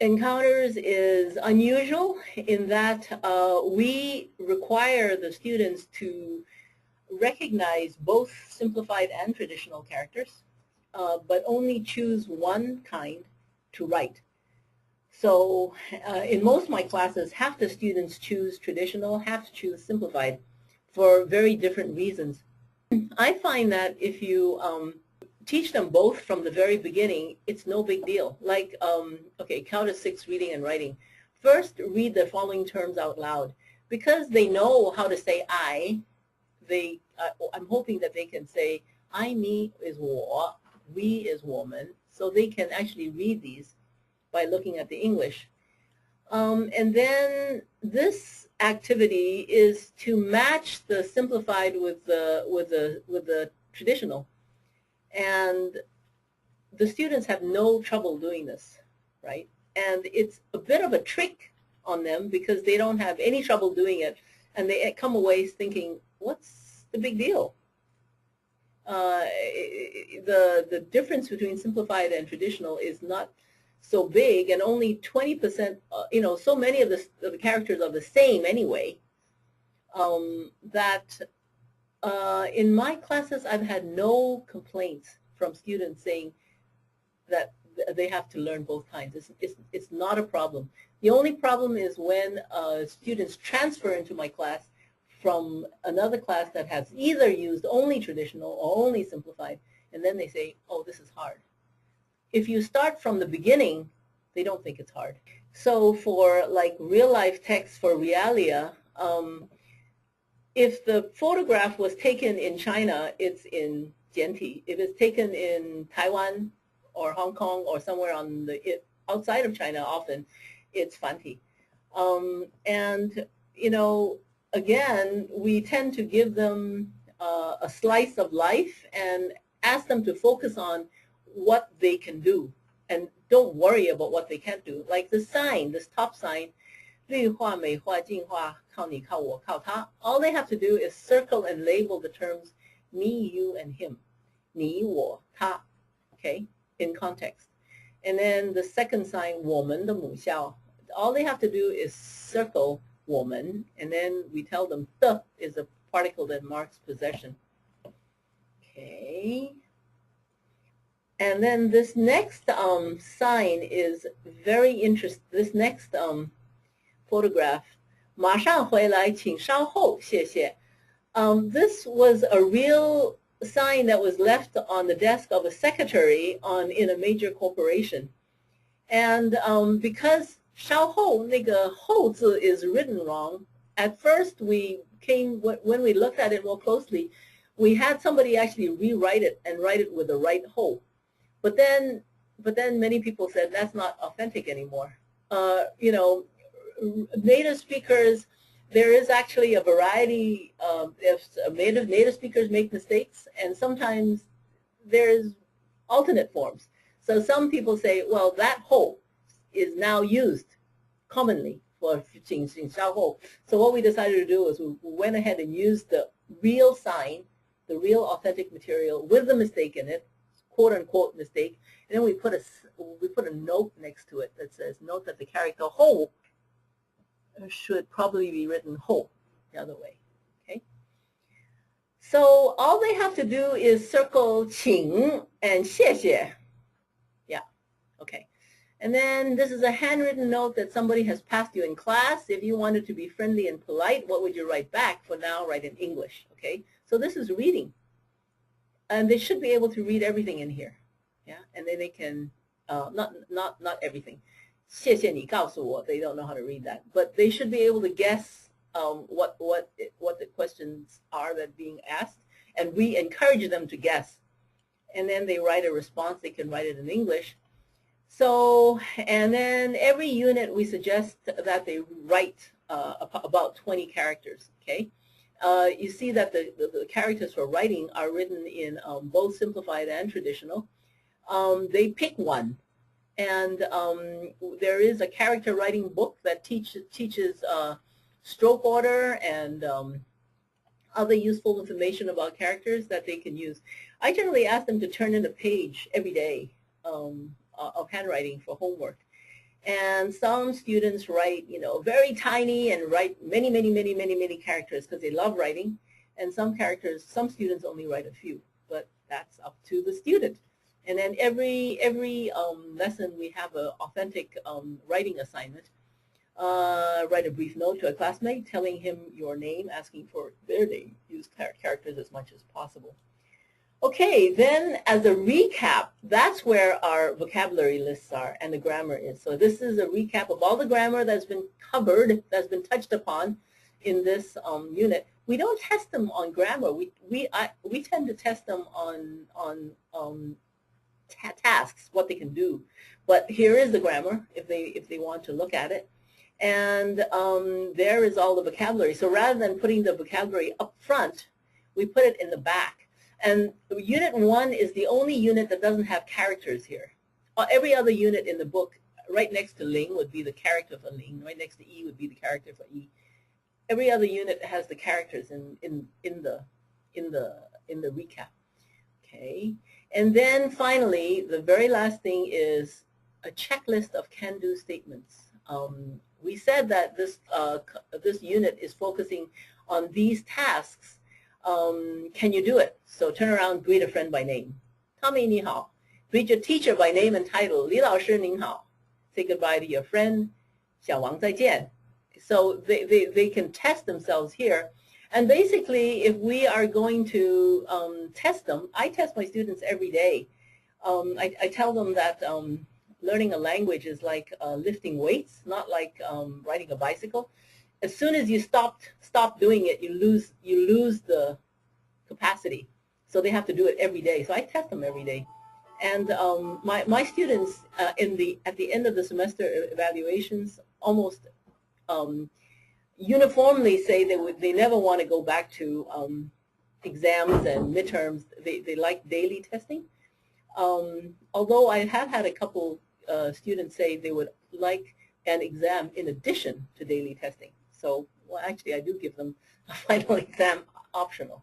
encounters is unusual in that we require the students to recognize both simplified and traditional characters, but only choose one kind to write. So in most of my classes, half the students choose traditional, half choose simplified for very different reasons. I find that if you teach them both from the very beginning, it's no big deal. Like, okay, count to 6 reading and writing. First, read the following terms out loud. Because they know how to say I, I'm hoping that they can say I, me is 我, we is 我们, so they can actually read these by looking at the English. And then this activity is to match the simplified with the traditional. And the students have no trouble doing this, right? And it's a bit of a trick on them because they don't have any trouble doing it, and they come away thinking, what's the big deal? The difference between simplified and traditional is not so big, and only 20%, so many of the characters are the same anyway, that in my classes I've had no complaints from students saying that they have to learn both kinds. It's not a problem. The only problem is when students transfer into my class from another class that has either used only traditional or only simplified, and then they say, oh, this is hard. If you start from the beginning, they don't think it's hard. So for like real life text for realia, if the photograph was taken in China, it's in Jianti. If it's taken in Taiwan or Hong Kong or somewhere on the outside of China, often it's Fanti. And again, we tend to give them a slice of life and ask them to focus on what they can do and don't worry about what they can't do. Like the sign, this top sign, 绿化、美化、净化，靠你、靠我、靠他. All they have to do is circle and label the terms me, you, and him. 你、我、他, okay, in context. And then the second sign, 我们的母校. All they have to do is circle 我们, and then we tell them the is a particle that marks possession. Okay. And then this next sign is very interesting. This next photograph, 马上回来，请稍后，谢谢. This was a real sign that was left on the desk of a secretary in a major corporation. And because 稍后那个后字 is written wrong, at first when we looked at it more closely, we had somebody actually rewrite it and write it with the right 后. But then many people said that's not authentic anymore. Native speakers, there is actually a variety of native speakers make mistakes, and sometimes there's alternate forms. So some people say, well, that 后 is now used commonly for 请稍后. So what we decided to do is we went ahead and used the real sign, the real authentic material with the mistake in it, quote unquote mistake, and then we put a note next to it that says, note that the character 后 should probably be written 后, the other way. Okay. So all they have to do is circle 请 and 谢谢. Yeah. Okay. And then this is a handwritten note that somebody has passed you in class. If you wanted to be friendly and polite, what would you write back? For now, write in English. Okay. So this is reading. And they should be able to read everything in here, yeah. And then they can not everything. 谢谢你告诉我, they don't know how to read that, but they should be able to guess what the questions are that are being asked, and we encourage them to guess. And then they write a response. They can write it in English. So, and then every unit we suggest that they write about 20 characters. Okay. You see that the characters for writing are written in both simplified and traditional. They pick one, and there is a character writing book that teaches stroke order and other useful information about characters that they can use. I generally ask them to turn in a page every day of handwriting for homework. And some students write, you know, very tiny and write many characters because they love writing. And some students only write a few, but that's up to the student. And then every lesson we have an authentic writing assignment. Write a brief note to a classmate telling him your name, asking for their name. Use characters as much as possible. Okay, then as a recap, that's where our vocabulary lists are and the grammar is. So this is a recap of all the grammar that's been covered, that's been touched upon in this unit. We don't test them on grammar. We tend to test them on tasks, what they can do. But here is the grammar if they want to look at it. And there is all the vocabulary. So rather than putting the vocabulary up front, we put it in the back. And Unit 1 is the only unit that doesn't have characters here. Every other unit in the book, right next to Ling would be the character for Ling. Right next to E would be the character for E. Every other unit has the characters in the recap. Okay. And then finally, the very last thing is a checklist of can-do statements. We said that this unit is focusing on these tasks. Can you do it? So turn around, greet a friend by name. Tommy, 你好. Greet your teacher by name and title. 李老师您好. Say goodbye to your friend. 小王再见. So they can test themselves here. And basically, if we are going to test them, I test my students every day. I tell them that learning a language is like lifting weights, not like riding a bicycle. As soon as you stop doing it, you lose the capacity. So they have to do it every day. So I test them every day. And my students at the end of the semester evaluations almost uniformly say they never want to go back to exams and midterms. They like daily testing. Although I have had a couple students say they would like an exam in addition to daily testing. So, well, actually, I do give them a final exam optional.